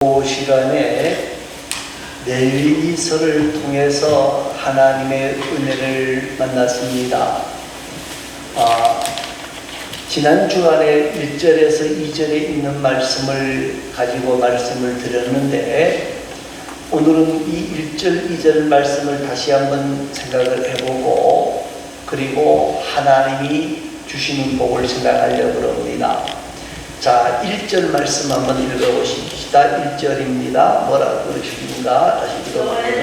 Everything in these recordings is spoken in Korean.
그 시간에 넬리기서를 통해서 하나님의 은혜를 만났습니다. 지난 주간에 1절에서 2절에 있는 말씀을 가지고 말씀을 드렸는데, 오늘은 이 1절, 2절 말씀을 다시 한번 생각을 해보고, 그리고 하나님이 주시는 복을 생각하려고 합니다. 자, 1절 말씀 한번 읽어보십시다. 1절입니다. 뭐라고 그러십니까? 다시 읽어볼게요.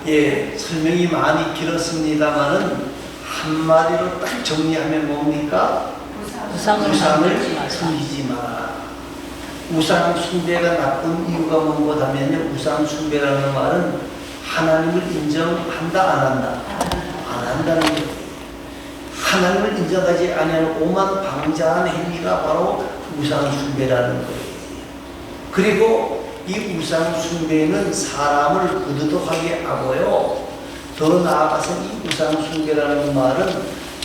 예, 설명이 많이 길었습니다만은 한마디로 딱 정리하면 뭡니까? 우상을 섬기지 마라. 우상 숭배가 나쁜 이유가 뭐냐면, 우상 숭배라는 말은 하나님을 인정한다, 안 한다? 안 한다는 거예요. 하나님을 인정하지 않는 오만 방자한 행위가 바로 우상 숭배라는 거예요. 그리고 이 우상 숭배는 사람을 부드덕하게 하고요, 더 나아가서 이 우상 숭배라는 말은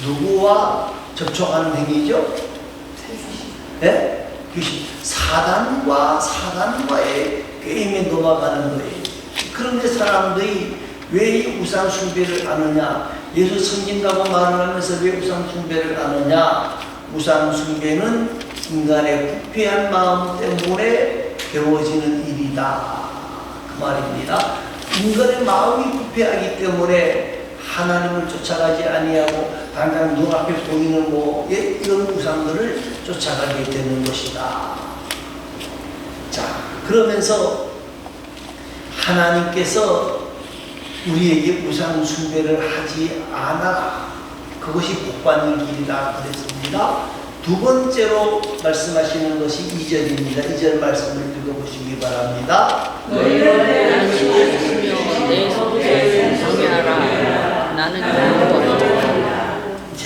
누구와 접촉하는 행위죠? 네? 사단과의 게임에 넘어가는 거예요. 그런데 사람들이 왜 이 우상 숭배를 하느냐? 예수 섬긴다고 말을 하면서 왜 우상 숭배를 하느냐? 우상 숭배는 인간의 부패한 마음 때문에 배워지는 일이다, 그 말입니다. 인간의 마음이 부패하기 때문에 하나님을 쫓아가지 아니하고 당장 눈앞에 보이는 이런 우상들을 쫓아가게 되는 것이다. 자, 그러면서 하나님께서 우리에게 우상 숭배를 하지 않아라, 그것이 복받는 길이다 그랬습니다. 두 번째로 말씀하시는 것이 2절입니다. 2절 말씀을 읽어보시기 바랍니다. 너희는 내 성소를 정하라. 나는 여호와라. 자,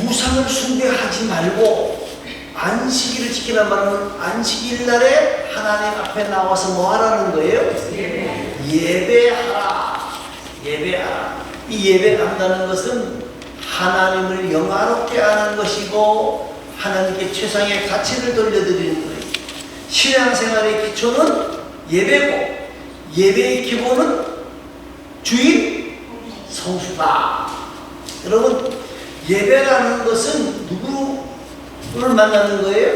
우상을 숭배하지 말고 안식일을 지키란 말은 안식일 날에 하나님 앞에 나와서 뭐 하라는 거예요? 예배하라. 예배하라. 이 예배한다는 것은 하나님을 영화롭게 하는 것이고, 하나님께 최상의 가치를 돌려드리는 거예요. 신앙생활의 기초는 예배고, 예배의 기본은 주일 성수다. 여러분, 예배라는 것은 누구를 만나는 거예요?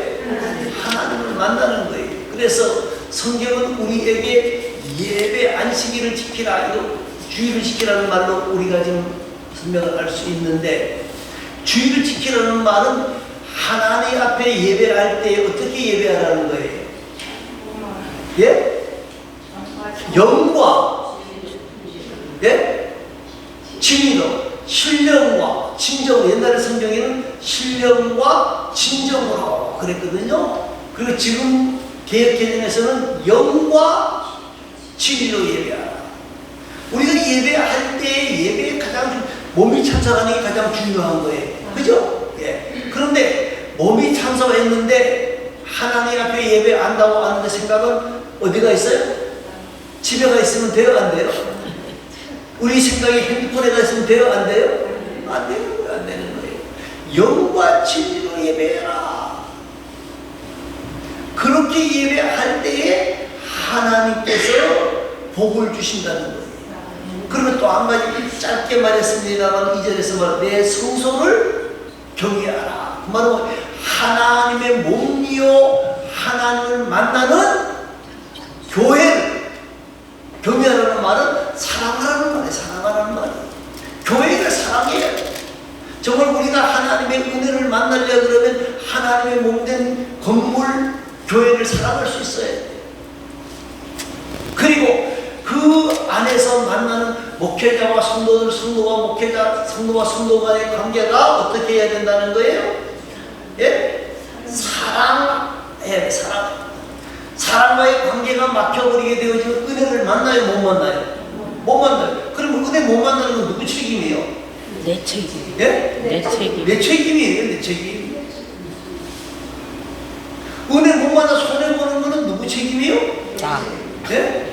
하나님을 만나는 거예요. 그래서 성경은 우리에게 예배 안식일을 지키라, 주일을 지키라는 말로 우리가 지금 설명을 할 수 있는데, 주일을 지키라는 말은 하나님 앞에 예배할 때 어떻게 예배하라는 거예요? 예? 영과, 예? 진리로, 신령과 진정으로. 옛날에 성경에는 신령과 진정으로 그랬거든요. 그리고 지금 개혁개정에서는 영과 진리로 예배하라. 우리가 예배할 때 예배에 가장 몸이 참석하는 게 가장 중요한 거예요. 그죠? 예. 그런데 몸이 참석했는데 하나님 앞에 예배한다고 하는 생각은 어디가 있어요? 집에 가 있으면 돼요, 안 돼요? 우리 생각이 핸드폰에 가 있으면 돼요, 안 돼요? 안 되는 거예요, 안 되는 거예요. 영과 진리로 예배해라. 그렇게 예배할 때에 하나님께서 복을 주신다는 거예요. 그러면 또 한 가지 짧게 말했습니다만, 2절에서 내 성소를 경외하라. 그 말은 하나님의 몸이요 하나님을 만나는 교회를 경외하라는 말은 사랑하라는 말이에요. 사랑하라는 말이에요. 교회를 사랑해야 돼요. 정말 우리가 하나님의 은혜를 만나려고 그러면 하나님의 몸된 건물 교회를 사랑할 수 있어야 돼요. 그리고 그 안에서 만나는 목회자와 성도들, 성도와 목회자, 성도와 성도 간의 관계가 어떻게 해야 된다는 거예요? 예? 사랑해야 돼, 사랑. 사랑과의 관계가 막혀버리게 되어지면 은혜를 만나요, 못 만나요? 못 만나요. 그럼 은혜 못 만나는 건 누구 책임이에요? 내 책임. 예? 내 책임. 내 책임이에요, 내 책임. 은혜 못 받아 손해보는 거는 누구 책임이에요? 나, 네?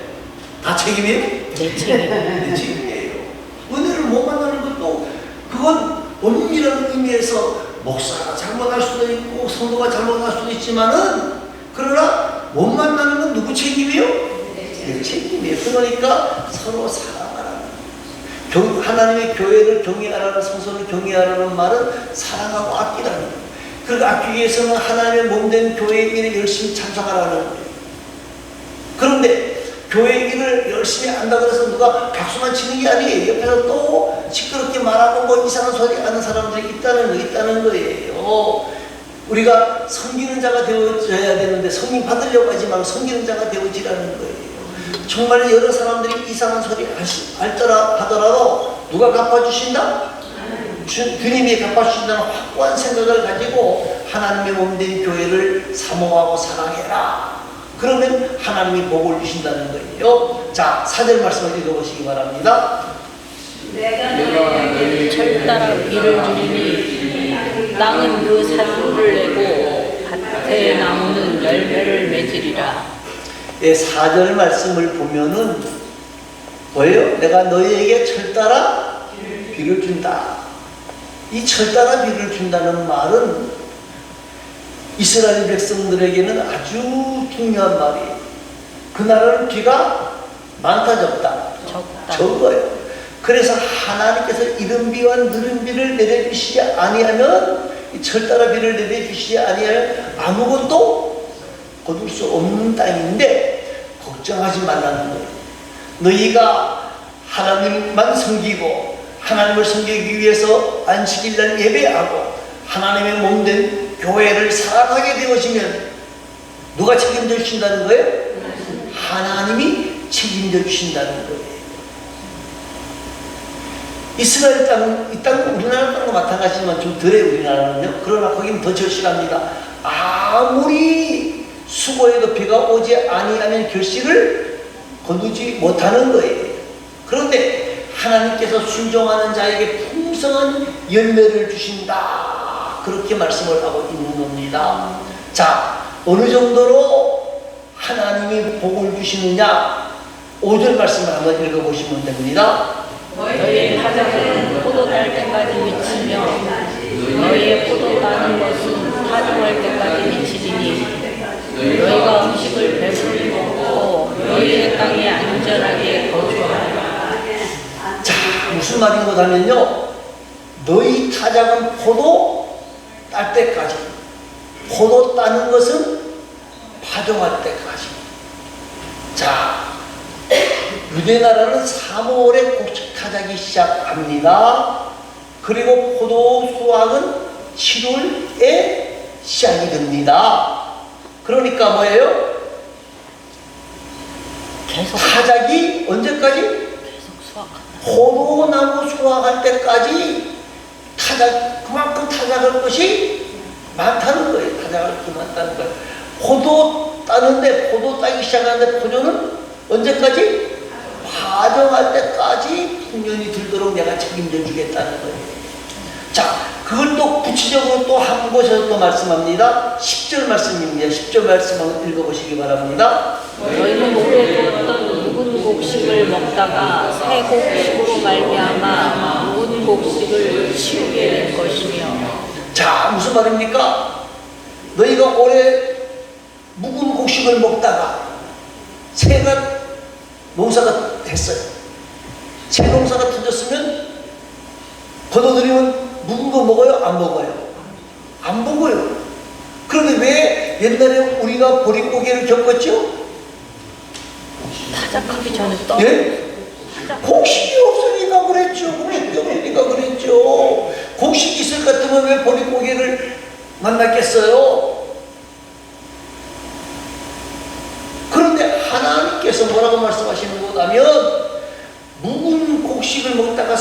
다 책임이에요? 내 책임. 내 책임이에요. 은혜를 못 만나는 것도 그건 엄밀한 의미에서 목사가 잘못할 수도 있고 성도가 잘못할 수도 있지만은 그러나 못 만나는 건 누구 책임이에요? 내 책임이에요. 그러니까 서로 사랑하라는 하나님의 교회를 경외하라는 성소를 경외하라는 말은 사랑하고 아끼라는 거예요. 그 아끼기 위해서는 하나님의 몸된 교회의 일에 열심히 참석하라는 거예요. 그런데 교회 일을 열심히 한다고 해서 누가 박수만 치는 게 아니에요. 옆에서 또 시끄럽게 말하고 뭐 이상한 소리 하는 사람들이 있다는 거예요. 우리가 섬기는 자가 되어져야 되는데 섬김 받으려고 하지 말고 섬기는 자가 되어지라는 거예요. 정말 여러 사람들이 이상한 소리 하더라도 누가 갚아주신다? 주님이 갚아주신다는 확고한 생각을 가지고 하나님의 몸된 교회를 사모하고 사랑해라. 그러면 하나님이 복을 주신다는 거예요. 자, 4절 말씀을 읽어보시기 바랍니다. 내가 철 따라 비를 주리니 땅은 그 산물을 내고 밭의 나무는 열매를 맺으리라. 예, 4절 말씀을 보면은 뭐예요? 내가 너희에게 철 따라 비를 준다. 이 철 따라 비를 준다는 말은 이스라엘 백성들에게는 아주 중요한 말이에요. 그날은 비가 많다 적다? 적어요. 그래서 하나님께서 이른 비와 느린 비를 내려주시지 아니하면 이 철 따라 비를 내려주시지 아니하면 아무것도 거둘 수 없는 땅인데 걱정하지 말라는 거예요. 너희가 하나님만 섬기고 하나님을 섬기기 위해서 안식일날 예배하고 하나님의 몸된 교회를 사랑하게 되어지면 누가 책임져 주신다는 거예요? 하나님이 책임져 주신다는 거예요. 이스라엘 땅, 이 땅은 우리나라 땅과 마찬가지지만 좀 덜해요, 우리나라는요. 그러나 거기는 더 절실합니다. 아무리 수고해도 비가 오지 아니하면 결실을 거두지 못하는 거예요. 그런데 하나님께서 순종하는 자에게 풍성한 열매를 주신다. 그렇게 말씀을 하고 있는 겁니다. 자, 어느 정도로 하나님이 복을 주시느냐? 5절 말씀을 한번 읽어보시면 됩니다. 너희의 타작은 포도 딸 때까지 미치며 너희의 포도 따는 것은 타종할 때까지 미치리니 너희가 음식을 배불리 먹고 너희의 땅에 안전하게 거주하라. 자, 무슨 말인 거냐면요, 너희 타작은 포도 딸 때까지, 포도 따는 것은 파종할 때까지. 자, 유대 나라는 3월에 곡식 타작이 시작합니다. 그리고 포도 수확은 7월에 시작이 됩니다. 그러니까 뭐예요? 계속 타작이 언제까지? 계속 수확한다. 포도나무 수확할 때까지 그만큼 타작할 것이 많다는 거예요. 타작할 것이 많다는 거예요. 포도 따는데, 포도 따기 시작하는데 포도는 언제까지? 파종할 때까지 풍년이 들도록 내가 책임져 주겠다는 거예요. 자, 그걸 또 구체적으로 또 한 곳에서 또 말씀합니다. 10절 말씀입니다. 10절 말씀 한번 읽어보시기 바랍니다. 너희는 올해 어떤 묵은 곡식을 먹다가 새 곡식으로 말미암아 묵은 곡식을 치우게 될 것이며. 자, 무슨 말입니까? 너희가 올해 묵은 곡식을 먹다가 새가 농사가 됐어요. 새 농사가 터졌으면 거둬들이면 묵은 거 먹어요? 안 먹어요? 안 먹어요. 그런데 왜 옛날에 우리가 보릿고개를 겪었죠? 타작하기 전에 떠. 예? 곡식이 없으니까 그랬죠. 곡식이 없으니까 그랬죠. 곡식이 있을 것 같으면 왜 보릿고개를 만났겠어요? 그런데 하나님께서 뭐라고 말씀하시는 거냐면 묵은 곡식을 먹다가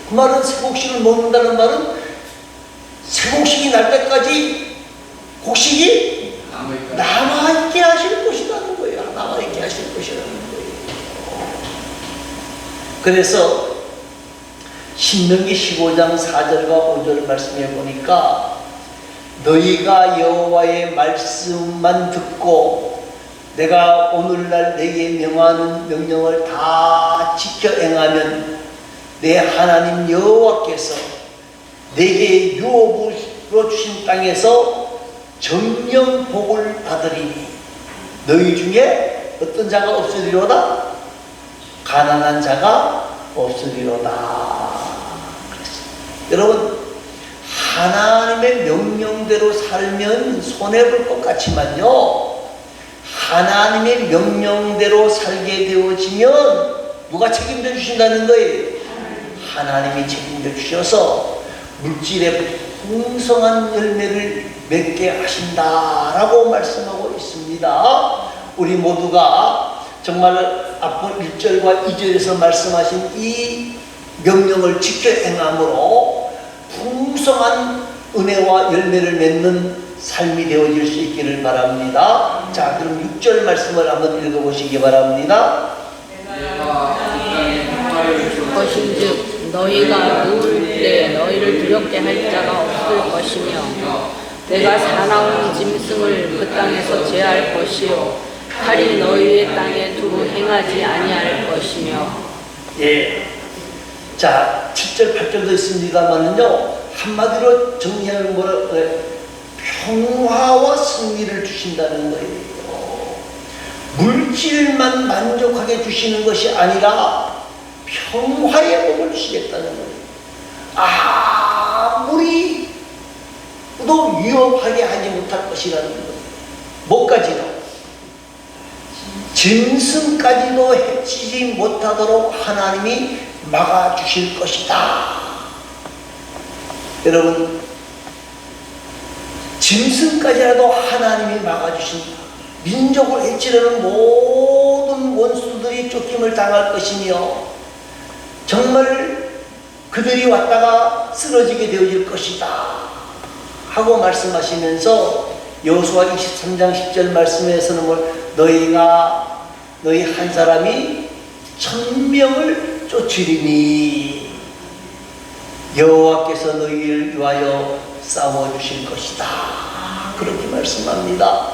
그 말은 새 곡식을 먹는다는 말은 새 곡식이 날 때까지 곡식이 남아있게 하실 것이라는 거예요. 남아있게 하실 것이라는 거예요. 그래서 신명기 15장 4절과 5절 말씀해 보니까 너희가 여호와의 말씀만 듣고 내가 오늘날 내게 명하는 명령을 다 지켜 행하면 내 하나님 여호와께서 내게 유업으로 주신 땅에서 정령 복을 받으리니 너희 중에 어떤 자가 없으리로다? 가난한 자가 없으리로다. 여러분, 하나님의 명령대로 살면 손해볼 것 같지만요, 하나님의 명령대로 살게 되어지면 누가 책임져 주신다는 거예요? 하나님이 책임져 주셔서 물질의 풍성한 열매를 맺게 하신다라고 말씀하고 있습니다. 우리 모두가 정말 앞으로 1절과 2절에서 말씀하신 이 명령을 지켜 행함으로 풍성한 은혜와 열매를 맺는 삶이 되어질 수 있기를 바랍니다. 자, 그럼 6절 말씀을 한번 읽어보시기 바랍니다. 것인즉 너희가 누울 때 너희를 두렵게 할 자가 없을 것이며 내가 사나운 짐승을 그 땅에서 제할 것이요 칼이 너희의 땅에 두루 행하지 아니할 것이며. 예. 자, 7절 8절도 있습니다만은요, 한마디로 정리하면 뭐라 그래? 평화와 승리를 주신다는 거예요. 물질만 만족하게 주시는 것이 아니라 평화의 복을 주시겠다는 거예요. 아무리 도 위협하게 하지 못할 것이라는 거예요. 뭐까지도? 짐승까지도 해치지 못하도록 하나님이 막아주실 것이다. 여러분, 짐승까지라도 하나님이 막아주신다. 민족을 해치려는 모든 원수들이 쫓김을 당할 것이며 정말 그들이 왔다가 쓰러지게 되어질 것이다 하고 말씀하시면서 여호수아 23장 10절 말씀에서는 너희 한 사람이 1000명을 쫓으리니 여호와께서 너희를 위하여 싸워주실 것이다. 그렇게 말씀합니다.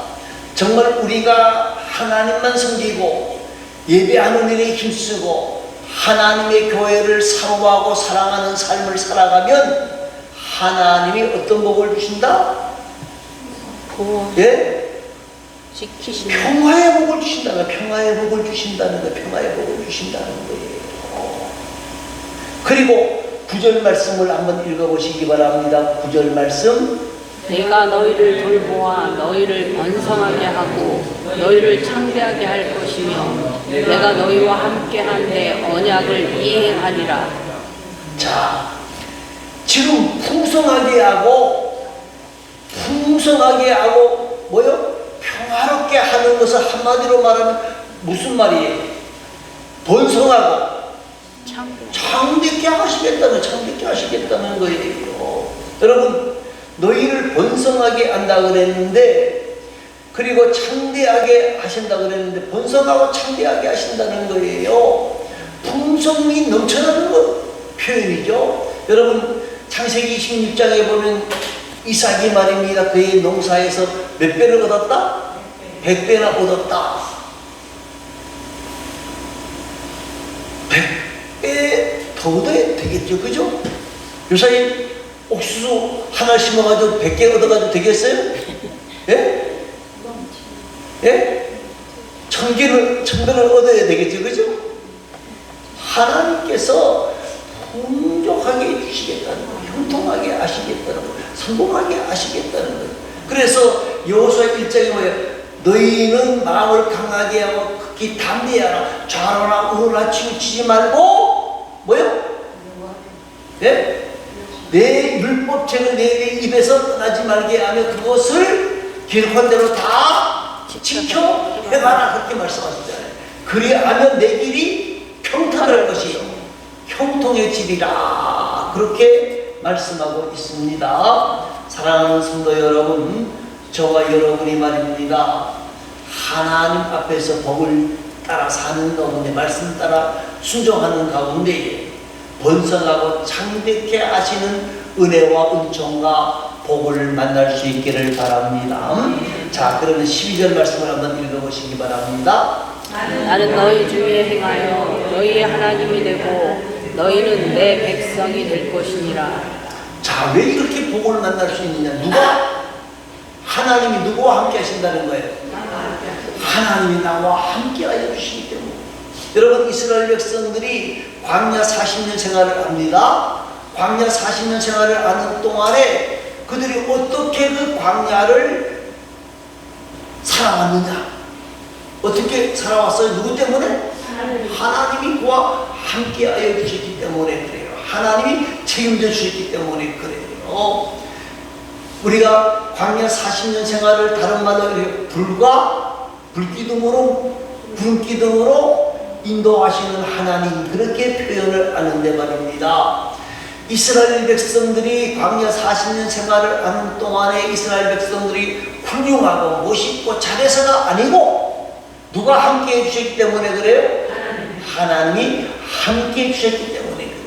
정말 우리가 하나님만 섬기고 예배하는 일에 힘쓰고 하나님의 교회를 사모하고 사랑하는 삶을 살아가면 하나님이 어떤 복을 주신다? 예? 지키신다. 평화의 복을 주신다는 거예요. 평화의 복을 주신다는 거예요. 평화의 복을 주신다는 거예요. 그리고 9절 말씀을 한번 읽어보시기 바랍니다. 9절 말씀. 내가 너희를 돌보아 너희를 번성하게 하고 너희를 창대하게 할 것이며 내가 너희와 함께한 내 언약을 이행하리라. 자, 지금 풍성하게 하고 뭐요? 평화롭게 하는 것을 한마디로 말하면 무슨 말이에요? 번성하고 창대케 하시겠다는 거예요. 여러분, 너희를 번성하게 한다 그랬는데, 그리고 창대하게 하신다 그랬는데, 번성하고 창대하게 하신다는 거예요. 풍성이 넘쳐나는 거 표현이죠. 여러분, 창세기 26장에 보면 이삭이 말입니다. 그의 농사에서 몇 배를 얻었다? 100배나 얻었다. 100배 더 얻어야 되겠죠, 그죠? 요사이 옥수수 하나 심어가지고 100개 얻어가지고 되겠어요? 예? 예? 1000배를 얻어야 되겠죠, 그죠? 하나님께서 풍족하게 해주시겠다는 거예요. 형통하게 하시겠다는 거예요. 성공하게 하시겠다는 거예요. 그래서 여호수아 1장에 뭐예요? 너희는 마음을 강하게 하고 극히 담대하라. 좌로나 우로나 치우치지 말고 뭐요? 네? 내 율법책을 내 입에서 떠나지 말게 하며 그것을 기록한 대로 다 지켜 해가라. 그렇게 말씀하시잖아요. 그리하면 내 길이 평탄할 것이요 형통해지리라. 그렇게 말씀하고 있습니다. 사랑하는 성도 여러분, 저와 여러분이 말입니다. 하나님 앞에서 복을 따라 사는 가운데, 말씀 따라 순종하는 가운데 번성하고 창대케 하시는 은혜와 은총과 복을 만날 수 있기를 바랍니다. 자, 그러면 12절 말씀을 한번 읽어보시기 바랍니다. 나는 너희 중에 행하여 너희의 하나님이 되고 너희는 내 백성이 될 것이니라. 자, 왜 이렇게 복을 만날 수 있느냐? 누가? 하나님이 누구와 함께 하신다는 거예요? 하나님이 나와 함께 하여 주시기 때문에. 여러분, 이스라엘 백성들이 광야 40년 생활을 합니다. 광야 40년 생활을 하는 동안에 그들이 어떻게 그 광야를 살아왔느냐? 어떻게 살아왔어요? 누구 때문에? 하나님이 그와 함께 하여 주셨기 때문에 그래요. 하나님이 책임져 주셨기 때문에 그래요. 우리가 광야 40년 생활을 다른 말로 불과 불기둥으로 구름기둥으로 인도하시는 하나님, 그렇게 표현을 하는데 말입니다. 이스라엘 백성들이 광야 40년 생활을 하는 동안에 이스라엘 백성들이 훌륭하고 멋있고 잘해서가 아니고 누가 함께 해주셨기 때문에 그래요? 하나님이 함께 해주셨기 때문에 그래요.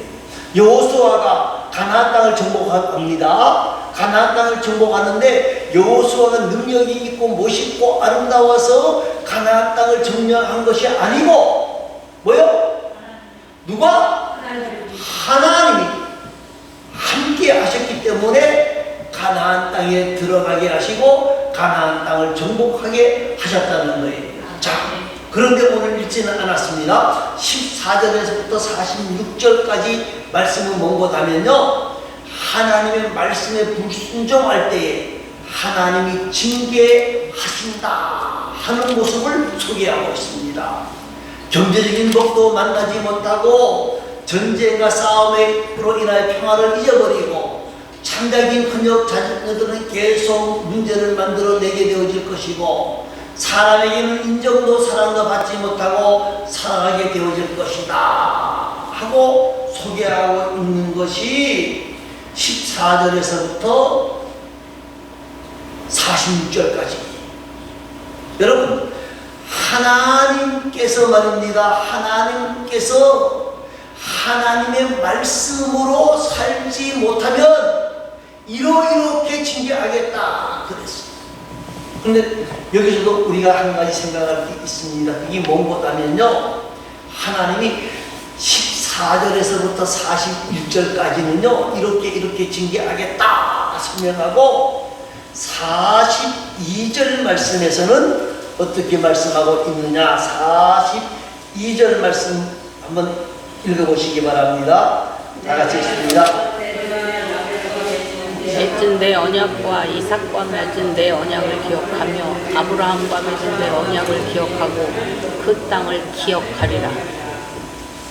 여호수아가 가나안 땅을 정복합니다. 가나안 땅을 정복하는데 여호수아가 능력이 있고 멋있고 아름다워서 가나안 땅을 점령한 것이 아니고 뭐요? 누가? 하나님이 함께 하셨기 때문에 가나안 땅에 들어가게 하시고 가나안 땅을 정복하게 하셨다는 거예요. 자, 그런데 오늘 읽지는 않았습니다. 14절에서부터 46절까지 말씀은 뭔고하면요, 하나님의 말씀에 불순종할 때에 하나님이 징계하신다 하는 모습을 소개하고 있습니다. 경제적인 복도 만나지 못하고 전쟁과 싸움으로 인하여 평화를 잊어버리고 창작인 헌역 자녀들은 계속 문제를 만들어내게 되어질 것이고 사람에게는 인정도 사랑도 받지 못하고 살아가게 되어질 것이다 하고 소개하고 있는 것이 14절에서부터 46절까지. 여러분, 하나님께서 말입니다. 하나님께서 하나님의 말씀으로 살지 못하면 이렇게 징계하겠다 그랬어요. 그런데 여기서도 우리가 한 가지 생각할 게 있습니다. 그게 뭔가면요, 하나님이 14절에서부터 41절까지는요 이렇게 징계하겠다 설명하고 42절 말씀에서는 어떻게 말씀하고 있느냐, 42절 말씀 한번 읽어보시기 바랍니다. 다 같이 읽습니다. 맺은 내 언약과 이삭과 맺은 내 언약을 기억하며 아브라함과 맺은 내 언약을 기억하고 그 땅을 기억하리라.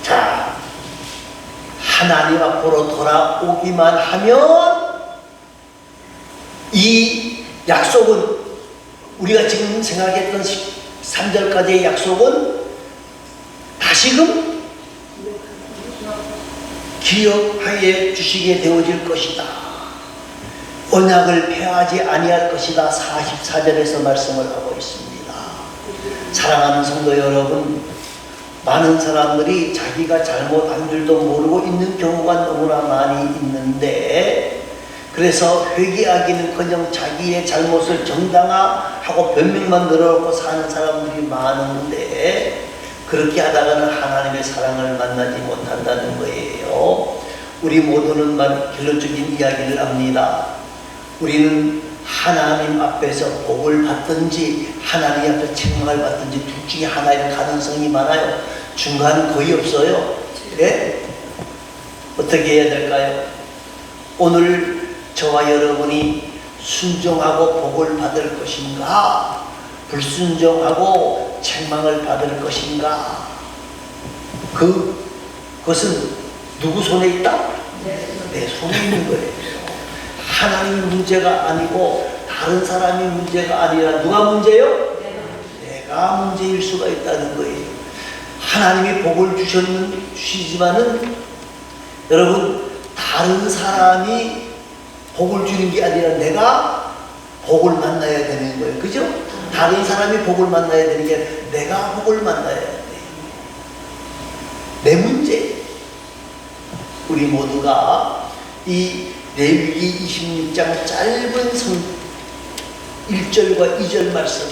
자, 하나님 앞으로 돌아오기만 하면 이 약속은, 우리가 지금 생각했던 3절까지의 약속은 다시금 기억하여 주시게 되어질 것이다. 언약을 폐하지 아니할 것이다. 44절에서 말씀을 하고 있습니다. 사랑하는 성도 여러분, 많은 사람들이 자기가 잘못한 줄도 모르고 있는 경우가 너무나 많이 있는데, 그래서 회개하기는커녕 자기의 잘못을 정당화하고 변명만 늘어놓고 사는 사람들이 많은데, 그렇게 하다가는 하나님의 사랑을 만나지 못한다는 거예요. 우리 모두는 결론적인 이야기를 합니다. 우리는 하나님 앞에서 복을 받든지 하나님 앞에서 책망을 받든지 둘 중에 하나일 가능성이 많아요. 중간은 거의 없어요. 네? 어떻게 해야 될까요? 오늘 저와 여러분이 순종하고 복을 받을 것인가, 불순종하고 책망을 받을 것인가, 그것은 누구 손에 있다? 내 손에 있는 거예요. 하나님의 문제가 아니고 다른 사람이 문제가 아니라 누가 문제요? 내가 문제일 수가 있다는 거예요. 하나님이 복을 주시지만은 여러분, 다른 사람이 복을 주는 게 아니라 내가 복을 만나야 되는 거예요. 그죠? 다른 사람이 복을 만나야 되는 게 아니라 내가 복을 만나야 돼요. 내 문제. 우리 모두가 이 레위기 26장 짧은 1절과 2절 말씀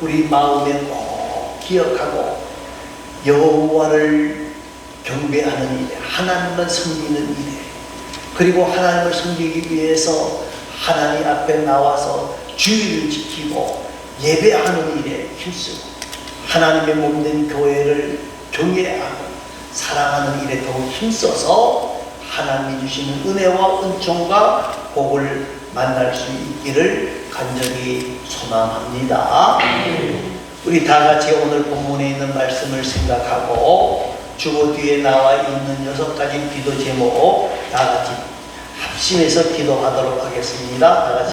우리 마음에 꼭 기억하고 여호와를 경배하는 일에, 하나님만 섬기는 일에, 그리고 하나님을 섬기기 위해서 하나님 앞에 나와서 주의를 지키고 예배하는 일에 힘쓰고 하나님의 몸된 교회를 경외하고 사랑하는 일에 더욱 힘써서 하나님이 주시는 은혜와 은총과 복을 만날 수 있기를 간절히 소망합니다. 우리 다 같이 오늘 본문에 있는 말씀을 생각하고 주보 뒤에 나와 있는 6가지 기도 제목 다 같이 합심해서 기도하도록 하겠습니다. 다 같이